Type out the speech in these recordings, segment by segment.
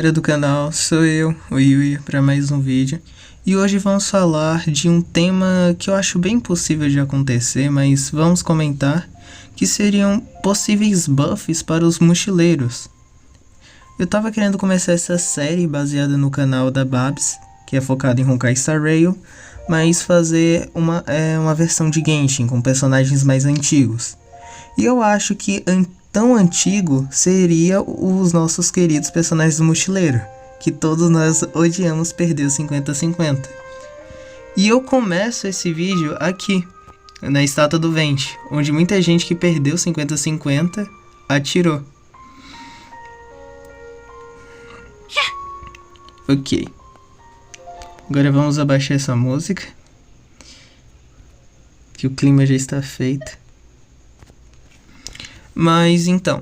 Galera do canal, sou eu, o Yui, para mais um vídeo. E hoje vamos falar de um tema que eu acho bem possível de acontecer, mas vamos comentar, que seriam possíveis buffs para os mochileiros. Eu tava querendo começar essa série baseada no canal da Babs, que é focado em Honkai Star Rail, mas fazer uma versão de Genshin com personagens mais antigos. E eu acho que tão antigo seria os nossos queridos personagens do Mochileiro, que todos nós odiamos perder o 50-50. E eu começo esse vídeo aqui, na Estátua do Venti, onde muita gente que perdeu 50-50 atirou. Ok. Agora vamos abaixar essa música, que o clima já está feito. Mas então,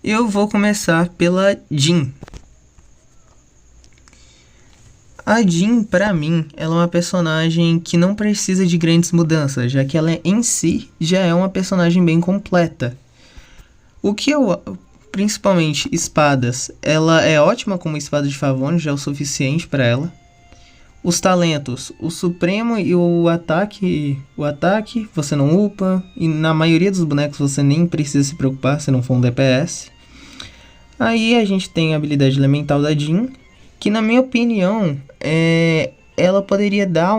eu vou começar pela Jean. A Jean, pra mim, ela é uma personagem que não precisa de grandes mudanças, já que ela em si já é uma personagem bem completa. Principalmente espadas, ela é ótima como espada de Favonius, já é o suficiente pra ela. Os talentos, o Supremo e o ataque você não upa, e na maioria dos bonecos você nem precisa se preocupar se não for um DPS. Aí a gente tem a habilidade elemental da Jean, que na minha opinião, ela poderia dar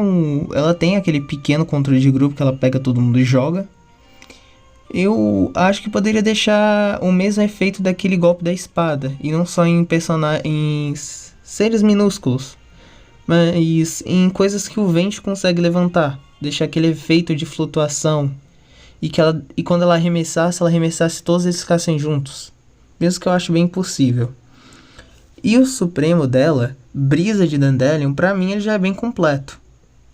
ela tem aquele pequeno controle de grupo que ela pega todo mundo e joga. Eu acho que poderia deixar o mesmo efeito daquele golpe da espada, e não só em seres minúsculos, mas em coisas que o vento consegue levantar, deixar aquele efeito de flutuação, e quando ela arremessasse todos eles ficassem juntos, mesmo que eu acho bem impossível. E o supremo dela, Brisa de Dandelion, pra mim ele já é bem completo.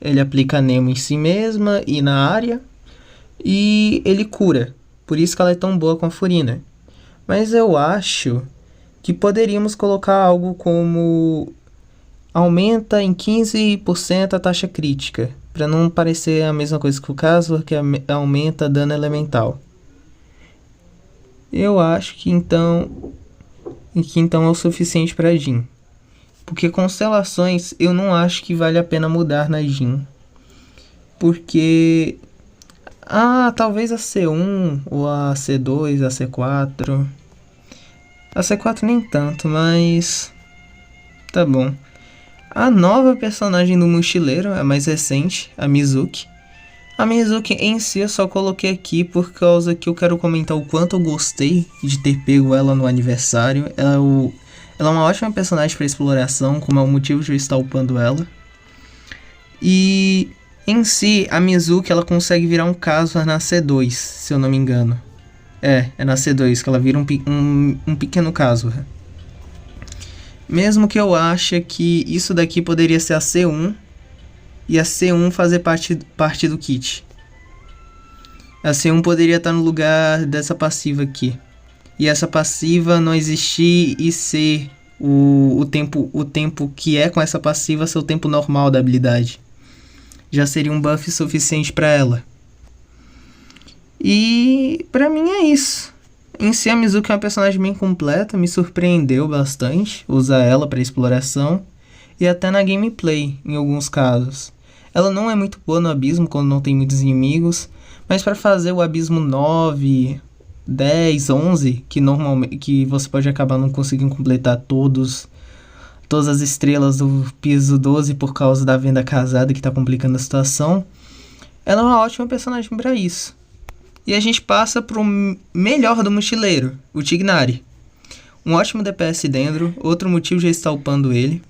Ele aplica Nemo em si mesma e na área, e ele cura, por isso que ela é tão boa com a Furina. Mas eu acho que poderíamos colocar algo como aumenta em 15% a taxa crítica, para não parecer a mesma coisa que o caso, que aumenta dano elemental. Eu acho que então é o suficiente para Jean. Porque constelações eu não acho que vale a pena mudar na Jean. Porque talvez a C1 ou a C2, a C4. A C4 nem tanto, mas tá bom. A nova personagem do Mochileiro, a mais recente, a Mizuki. A Mizuki em si eu só coloquei aqui por causa que eu quero comentar o quanto eu gostei de ter pego ela no aniversário. Ela é uma ótima personagem para exploração, como é o motivo de eu estar upando ela. E em si, a Mizuki ela consegue virar um caso na C2, se eu não me engano. É na C2 que ela vira um pequeno caso. Mesmo que eu ache que isso daqui poderia ser a C1 e a C1 fazer parte do kit. A C1 poderia estar no lugar dessa passiva aqui. E essa passiva não existir e ser o tempo que é com essa passiva ser o tempo normal da habilidade. Já seria um buff suficiente para ela. E pra mim é isso. Em si, a Mizuki é uma personagem bem completa, me surpreendeu bastante usar ela para exploração e até na gameplay, em alguns casos. Ela não é muito boa no abismo quando não tem muitos inimigos, mas para fazer o abismo 9, 10, 11, que você pode acabar não conseguindo completar todas as estrelas do piso 12 por causa da venda casada que está complicando a situação, ela é uma ótima personagem para isso. E a gente passa pro melhor do mochileiro, o Tighnari. Um ótimo DPS dentro, outro motivo já está upando ele.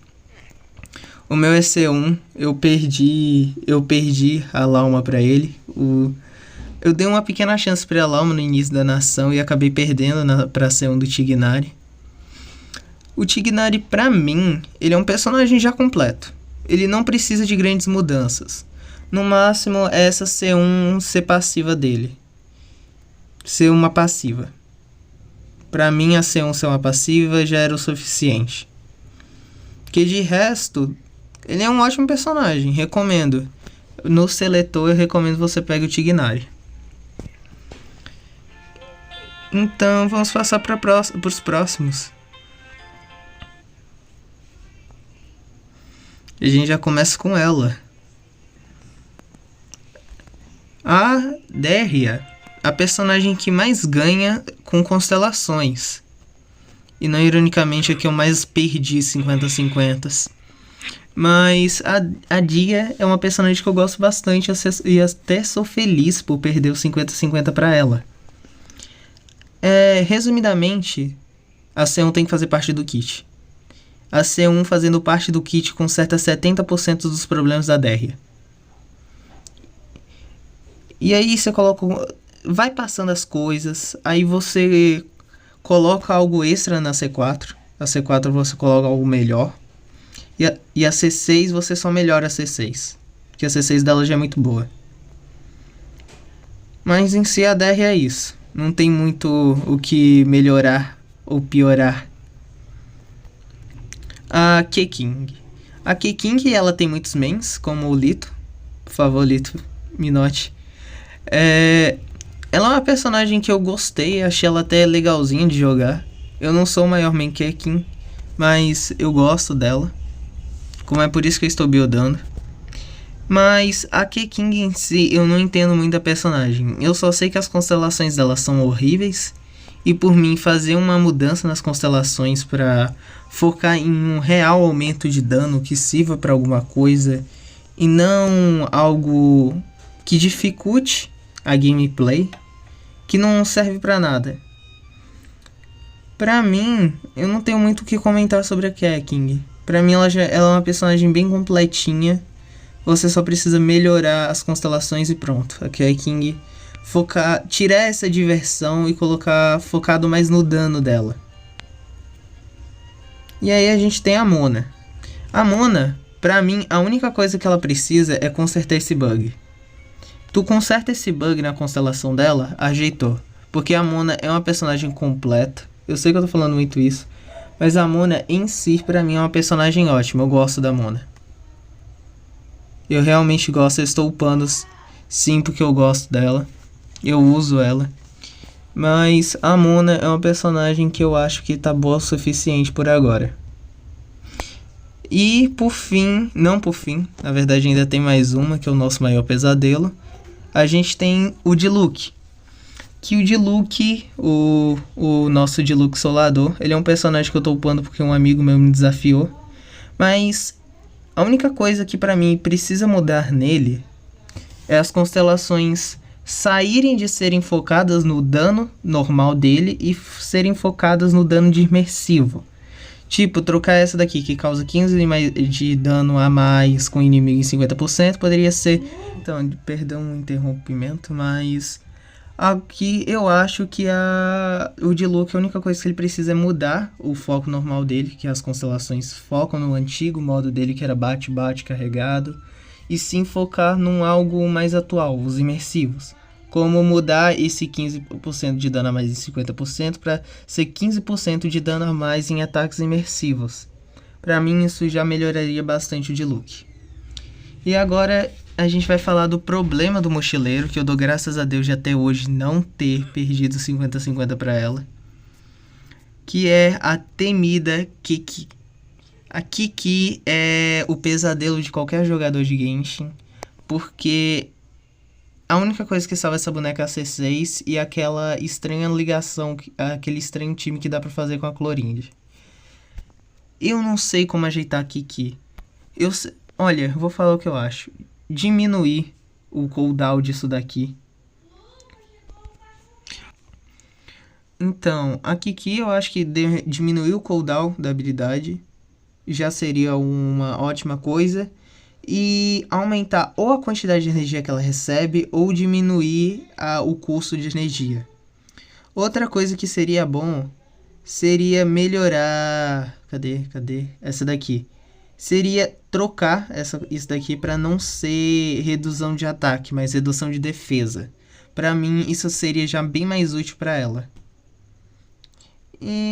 O meu é C1, eu perdi a Lauma para ele. Eu dei uma pequena chance para a Lauma no início da nação e acabei perdendo para C1 do Tighnari. O Tighnari, pra mim, ele é um personagem já completo. Ele não precisa de grandes mudanças. No máximo, é essa C1 ser passiva dele. Ser uma passiva. Pra mim, a C1 ser uma passiva já era o suficiente. Porque de resto, ele é um ótimo personagem, recomendo. No seletor, eu recomendo você pegue o Tighnari. Então, vamos passar para os próximos. A gente já começa com ela. A Déria, a personagem que mais ganha com constelações. E não ironicamente a que eu mais perdi 50-50. Mas a Dia é uma personagem que eu gosto bastante e até sou feliz por perder o 50-50 pra ela. Resumidamente, a C1 tem que fazer parte do kit. A C1 fazendo parte do kit conserta 70% dos problemas da Déria. E aí você coloca... Vai passando as coisas, aí você coloca algo extra na C4. A C4 você coloca algo melhor. E a C6 você só melhora a C6. Porque a C6 dela já é muito boa. Mas em si a DR é isso. Não tem muito o que melhorar ou piorar. A Keqing. A Keqing ela tem muitos mains, como o Lito. Por favor, Lito, me note. Ela é uma personagem que eu gostei, achei ela até legalzinha de jogar. Eu não sou o maior main Keqing, mas eu gosto dela. Como é por isso que eu estou buildando. Mas a Keqing em si, eu não entendo muito da personagem. Eu só sei que as constelações dela são horríveis. E por mim, fazer uma mudança nas constelações para focar em um real aumento de dano que sirva para alguma coisa. E não algo que dificulte a gameplay, que não serve para nada. Pra mim, eu não tenho muito o que comentar sobre a Keqing. Pra mim, ela é uma personagem bem completinha. Você só precisa melhorar as constelações e pronto. A Keqing, tirar essa diversão e colocar focado mais no dano dela. E aí a gente tem a Mona. A Mona, pra mim, a única coisa que ela precisa é consertar esse bug. Tu conserta esse bug na constelação dela, ajeitou. Porque a Mona é uma personagem completa. Eu sei que eu tô falando muito isso. Mas a Mona em si, pra mim, é uma personagem ótima. Eu gosto da Mona. Eu realmente gosto. Eu estou upando sim porque eu gosto dela. Eu uso ela. Mas a Mona é uma personagem que eu acho que tá boa o suficiente por agora. E por fim, não por fim, na verdade ainda tem mais uma, que é o nosso maior pesadelo. A gente tem o Diluc. Que o Diluc, o nosso Diluc Solador, ele é um personagem que eu tô upando porque um amigo meu me desafiou. Mas a única coisa que pra mim precisa mudar nele é as constelações saírem de serem focadas no dano normal dele e serem focadas no dano de imersivo. Tipo, trocar essa daqui que causa 15 de dano a mais com inimigo em 50%, poderia ser... Então, perdão o interrompimento, mas... Aqui eu acho que o Diluc, a única coisa que ele precisa é mudar o foco normal dele, que as constelações focam no antigo modo dele, que era bate-bate carregado, e sim focar num algo mais atual, os imersivos. Como mudar esse 15% de dano a mais em 50% para ser 15% de dano a mais em ataques imersivos. Para mim isso já melhoraria bastante o Diluc. E agora a gente vai falar do problema do mochileiro, que eu dou graças a Deus de até hoje não ter perdido 50-50 para ela. Que é a temida Kiki. A Kiki é o pesadelo de qualquer jogador de Genshin, porque a única coisa que salva essa boneca é a C6 e aquela estranha ligação, aquele estranho time que dá pra fazer com a Clorinde. Eu não sei como ajeitar a Kiki. Olha, eu vou falar o que eu acho. Diminuir o cooldown disso daqui. Então, a Kiki eu acho que diminuir o cooldown da habilidade já seria uma ótima coisa. E aumentar ou a quantidade de energia que ela recebe ou diminuir o custo de energia. Outra coisa que seria bom seria melhorar... Cadê? Essa daqui. Seria trocar isso daqui para não ser redução de ataque, mas redução de defesa. Para mim isso seria já bem mais útil para ela.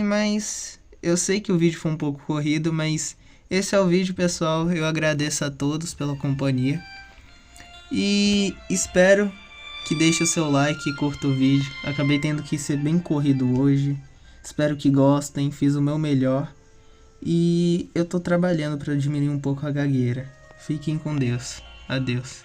Mas eu sei que o vídeo foi um pouco corrido, mas esse é o vídeo, pessoal. Eu agradeço a todos pela companhia. E espero que deixe o seu like e curta o vídeo. Acabei tendo que ser bem corrido hoje. Espero que gostem, fiz o meu melhor. E eu tô trabalhando pra diminuir um pouco a gagueira. Fiquem com Deus. Adeus.